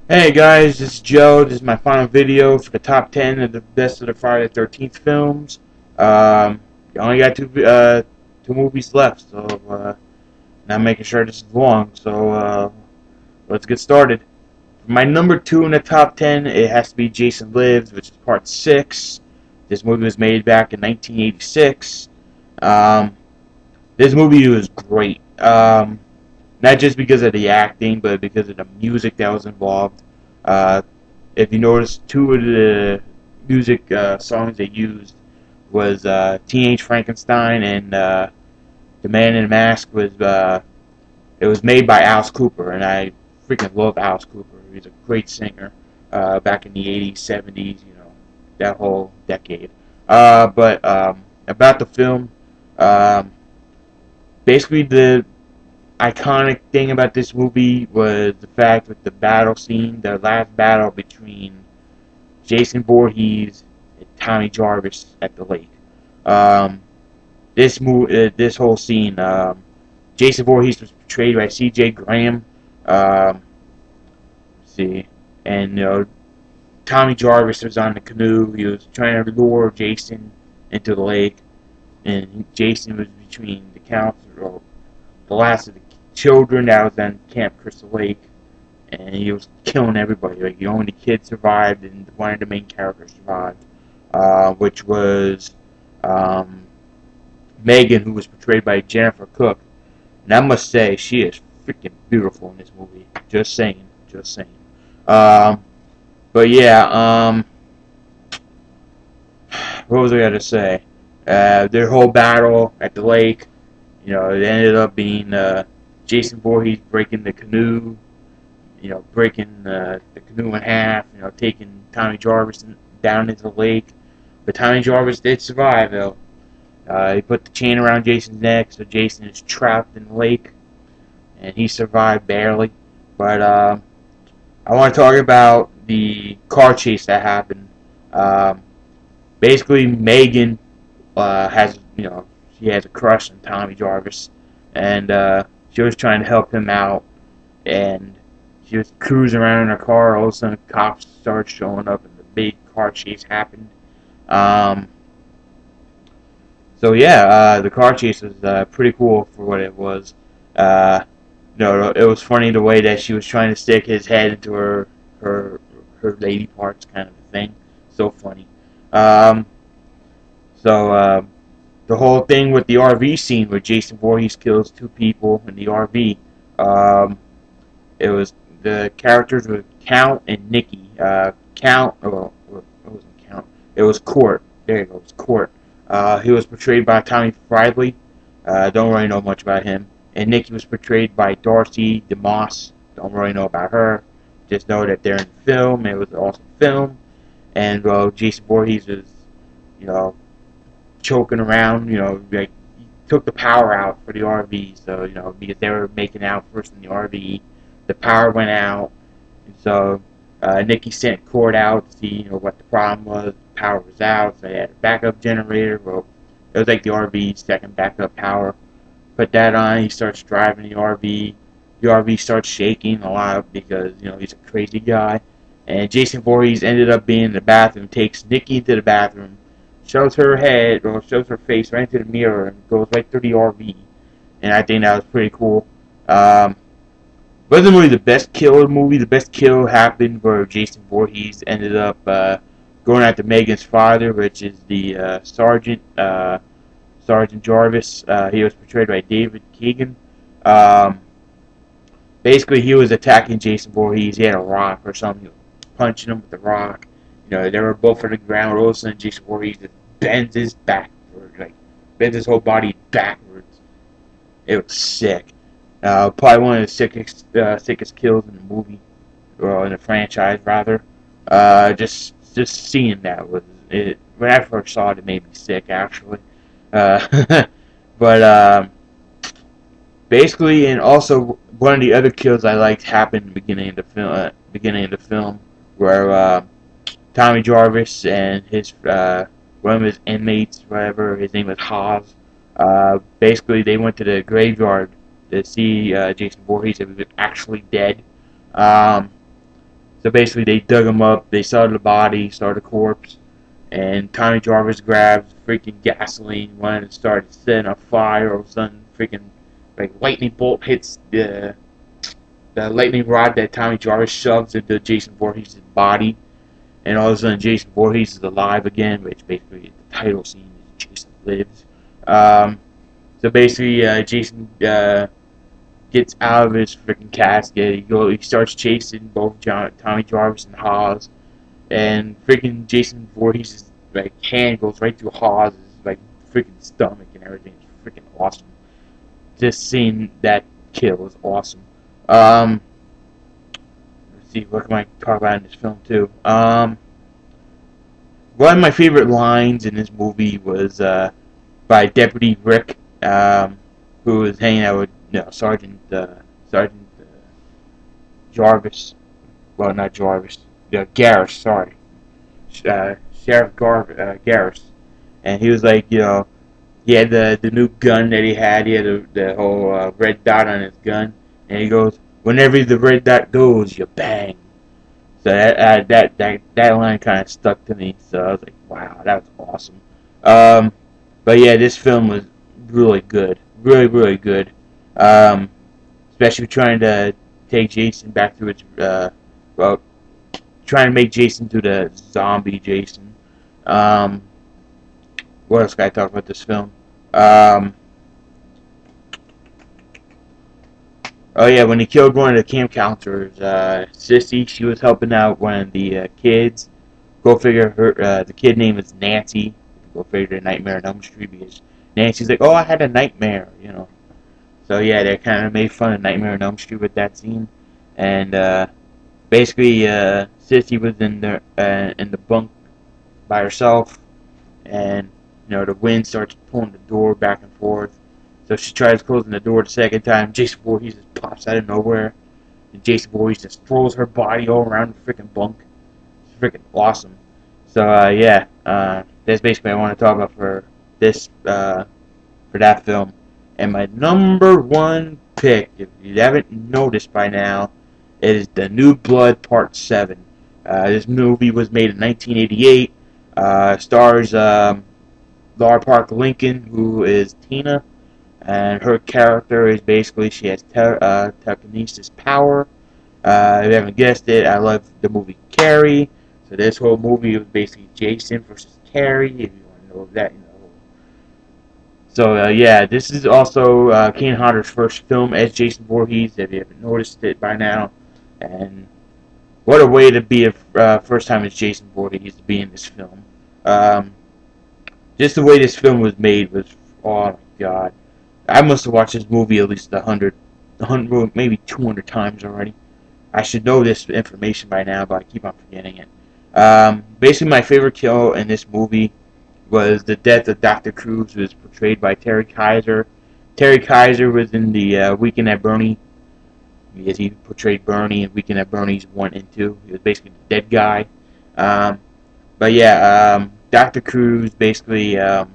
Hey guys, this is Joe. This is my final video for the top 10 of the best of the Friday the 13th films. I only got two movies left, so now I'm making sure this is long. So let's get started. For my number 2 in the top 10, it has to be Jason Lives, which is part 6. This movie was made back in 1986. Um, this movie was great. Not just because of the acting, but because of the music that was involved. Uh, if you notice, two of the music songs they used was Teenage Frankenstein and The Man in the Mask it was made by Alice Cooper, and I freaking love Alice Cooper. He's a great singer back in the 80s, 70s, that whole decade. But about the film, um, basically the iconic thing about this movie was the fact with the battle scene, the last battle between Jason Voorhees and Tommy Jarvis at the lake. Um, this whole scene, Jason Voorhees was portrayed by C.J. Graham. Um, see, and Tommy Jarvis was on the canoe. He was trying to lure Jason into the lake, and Jason was between the counselor, the last of the children that was on Camp Crystal Lake, and he was killing everybody. Like the only kid survived, and one of the main characters survived, which was um, Megan, who was portrayed by Jennifer Cook. And I must say, she is freaking beautiful in this movie. Just saying, just saying. Um, but yeah, what was I gonna say? Their whole battle at the lake. It ended up being Jason Voorhees breaking the canoe, breaking the canoe in half, taking Tommy Jarvis down into the lake. But Tommy Jarvis did survive, though. He put the chain around Jason's neck, so Jason is trapped in the lake, and he survived barely. But I want to talk about the car chase that happened. Um, Basically, Megan she has a crush on Tommy Jarvis, and she was trying to help him out, and she was cruising around in her car. All of a sudden, cops started showing up, and the big car chase happened. Um, so yeah, the car chase was pretty cool for what it was. Uh, it was funny the way that she was trying to stick his head into her her lady parts, kind of a thing. So funny. Um, so the whole thing with the RV scene where Jason Voorhees kills two people in the RV. Um, it was the characters were Count and Nikki. Count, well, it wasn't Count. It was Court. There you go. It was Court. He was portrayed by Tommy Fridley. Don't really know much about him. And Nikki was portrayed by Darcy DeMoss. Don't really know about her. Just know that they're in film. It was an awesome film. And Jason Voorhees was, you know, choking around, like he took the power out for the RV. So, because they were making out first in the RV, the power went out, and so Nikki sent Cord out to see, what the problem was. The power was out, so they had a backup generator. Well, it was like the RV's second backup power. Put that on. He starts driving the RV. The RV starts shaking a lot because he's a crazy guy. And Jason Voorhees ended up being in the bathroom. Takes Nikki into the bathroom, shows her head or shows her face right into the mirror and goes right through the RV. And I think that was pretty cool. Wasn't really the best kill of the movie. The best kill happened where Jason Voorhees ended up going after Megan's father, which is the Sergeant Jarvis. He was portrayed by David Keegan. Um, Basically, he was attacking Jason Voorhees. He had a rock or something, punching him with the rock. They were both on the ground. All of a sudden, Jason Voorhees just bends his backward, like bends his whole body backwards. It was sick. Probably one of the sickest kills in the movie, or in the franchise rather. Just seeing that was it. When I first saw it, it made me sick actually. But basically, and also one of the other kills I liked happened in the beginning of the film. Where Tommy Jarvis and his one of his inmates, whatever his name was, Haas. Basically, they went to the graveyard to see Jason Voorhees if he was actually dead. Um, So basically, they dug him up. They saw the body, saw the corpse, and Tommy Jarvis grabs freaking gasoline, went and started setting a fire. All of a sudden, freaking like lightning bolt hits the lightning rod that Tommy Jarvis shoves into Jason Voorhees' body, and all of a sudden Jason Voorhees is alive again, which basically the title scene is Jason Lives. So basically, Jason gets out of his freaking casket. He starts chasing both Tommy Jarvis and Hawes, and freaking Jason Voorhees' like hand goes right through Hawes' like freaking stomach and everything. It's freaking awesome. Just seeing that kill was awesome. Let's see, what can I talk about in this film too? One of my favorite lines in this movie was by Deputy Rick, who was hanging out with Sergeant Jarvis. Well, not Jarvis. Garris, sorry. Sheriff Garris. And he was like, he had the new gun that he had. He had the whole red dot on his gun. And he goes, whenever the red dot goes, you bang. So that line kind of stuck to me. So I was like, wow, that was awesome. But yeah, this film was really good. Really, really good. Especially trying to take Jason back to its, trying to make Jason to the zombie Jason. What else can I talk about this film? Oh yeah, when he killed one of the camp counselors, Sissy, she was helping out one of the kids. Go figure, the kid name is Nancy. Go figure, the Nightmare on Elm Street, because Nancy's like, oh, I had a nightmare, So yeah, they kind of made fun of Nightmare on Elm Street with that scene, and basically, Sissy was in the bunk by herself, and the wind starts pulling the door back and forth. So she tries closing the door the second time. Jason Voorhees just pops out of nowhere, and Jason Voorhees just throws her body all around the freaking bunk. It's freaking awesome. So yeah, that's basically what I want to talk about for this for that film. And my number one pick, if you haven't noticed by now, is The New Blood Part 7. This movie was made in 1988. Stars Laura Park Lincoln, who is Tina. And her character is basically, she has telekinesis power. If you haven't guessed it, I love the movie Carrie. So this whole movie was basically Jason versus Carrie, if you want to know that, So yeah, this is also Kane Hodder's first film as Jason Voorhees, if you haven't noticed it by now. And what a way to be a first time as Jason Voorhees to be in this film. Just the way this film was made was, oh my god. I must have watched this movie at least 100, maybe 200 times already. I should know this information by now, but I keep on forgetting it. Basically, my favorite kill in this movie was the death of Dr. Cruz, who was portrayed by Terry Kaiser. Terry Kaiser was in the Weekend at Bernie, because he portrayed Bernie in Weekend at Bernie's 1 and 2. He was basically the dead guy. But yeah, Dr. Cruz basically, at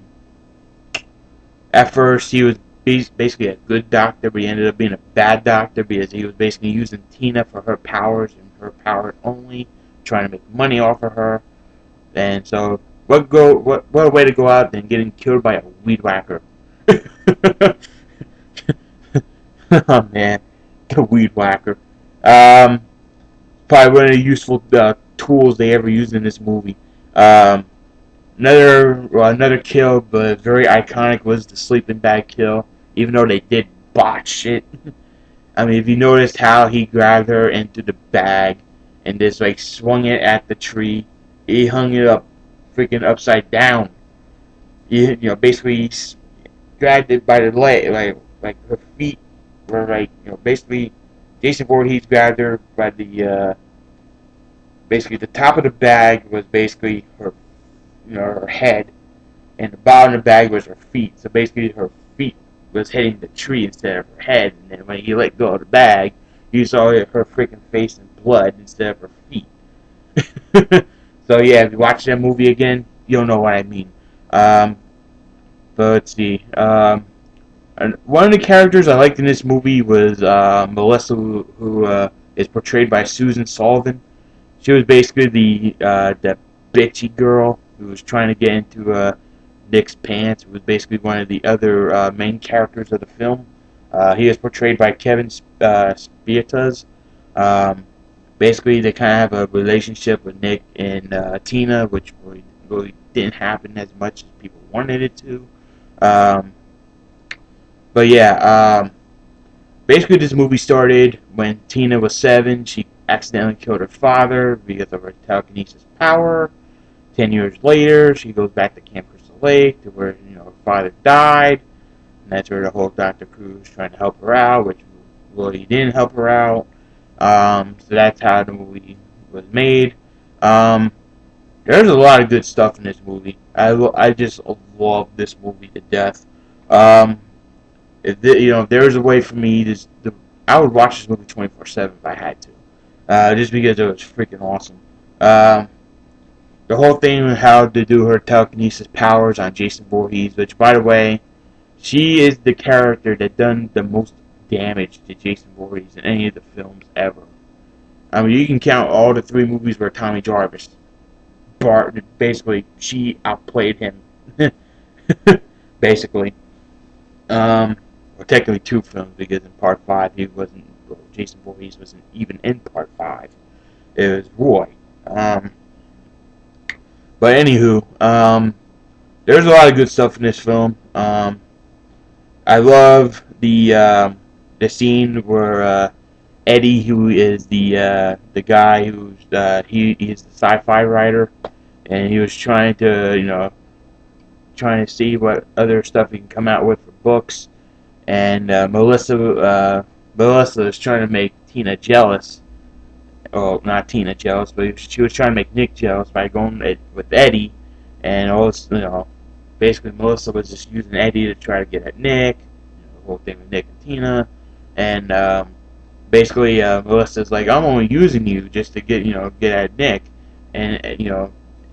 first he was basically a good doctor, but he ended up being a bad doctor because he was basically using Tina for her powers and her powers only, trying to make money off of her. And so, what a way to go out than getting killed by a weed whacker. Oh man, the weed whacker. Probably one of the useful tools they ever used in this movie. Another kill, but very iconic, was the sleeping bag kill. Even though they did botch it. I mean, if you noticed how he grabbed her into the bag and just like swung it at the tree, he hung it up, freaking upside down. Basically grabbed it by the leg, like her feet were basically Jason Voorhees grabbed her by the basically the top of the bag was basically her, her head, and the bottom of the bag was her feet. So basically her feet was hitting the tree instead of her head, and then when you let go of the bag, you saw her freaking face in blood instead of her feet. So yeah, if you watch that movie again, you'll know what I mean. But let's see. And one of the characters I liked in this movie was Melissa, who is portrayed by Susan Sullivan. She was basically the bitchy girl who was trying to get into Nick's pants. It was basically one of the other main characters of the film. He was portrayed by Kevin Spietas. Um, Basically, they kind of have a relationship with Nick and Tina, which really didn't happen as much as people wanted it to. Um, but yeah, basically, this movie started when Tina was 7. She accidentally killed her father because of her telekinesis power. 10 years later, she goes back to Camp Crystal Lake, to where her father died, and that's where the whole Dr. Cruz trying to help her out, which really didn't help her out. So that's how the movie was made. Um, there's a lot of good stuff in this movie. I just love this movie to death. Um, if there was a way for me I would watch this movie 24/7 if I had to, just because it was freaking awesome. Um, the whole thing with how to do her telekinesis powers on Jason Voorhees, which, by the way, she is the character that done the most damage to Jason Voorhees in any of the films ever. I mean, you can count all the 3 movies where Tommy Jarvis, basically, she outplayed him. Basically. Or technically 2 films, because in part 5 Jason Voorhees wasn't even in part 5. It was Roy. But anywho, there's a lot of good stuff in this film. I love the scene where Eddie, who is the guy who's he is the sci-fi writer, and he was trying to trying to see what other stuff he can come out with for books, and Melissa is trying to make Tina jealous. Well, not Tina jealous, but she was trying to make Nick jealous by going with Eddie, and also, basically Melissa was just using Eddie to try to get at Nick, the whole thing with Nick and Tina, and basically Melissa's like, I'm only using you just to get at Nick, and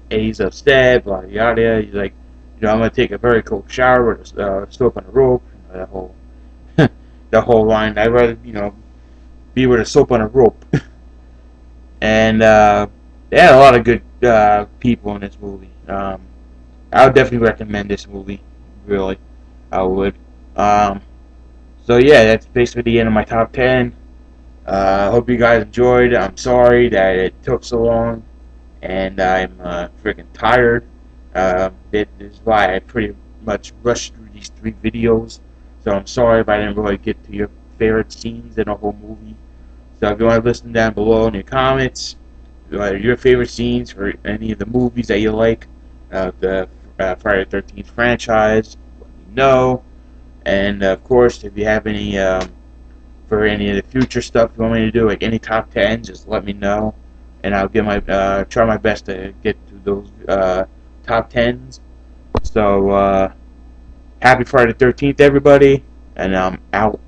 Eddie's upset, blah yada yada. He's like, I'm gonna take a very cold shower with soap on a rope, that whole the whole line. I'd rather be with a soap on a rope. And they had a lot of good people in this movie. I would definitely recommend this movie. Really, I would. So yeah, that's basically the end of my top 10. I hope you guys enjoyed. I'm sorry that it took so long, and I'm freaking tired. This is why I pretty much rushed through these 3 videos. So I'm sorry if I didn't really get to your favorite scenes in the whole movie. So if you want to listen down below in your comments, your favorite scenes for any of the movies that you like, the Friday the 13th franchise, let me know. And of course, if you have any for any of the future stuff you want me to do, like any top 10s, just let me know, and I'll get try my best to get to those top 10s. So happy Friday the 13th, everybody, and I'm out.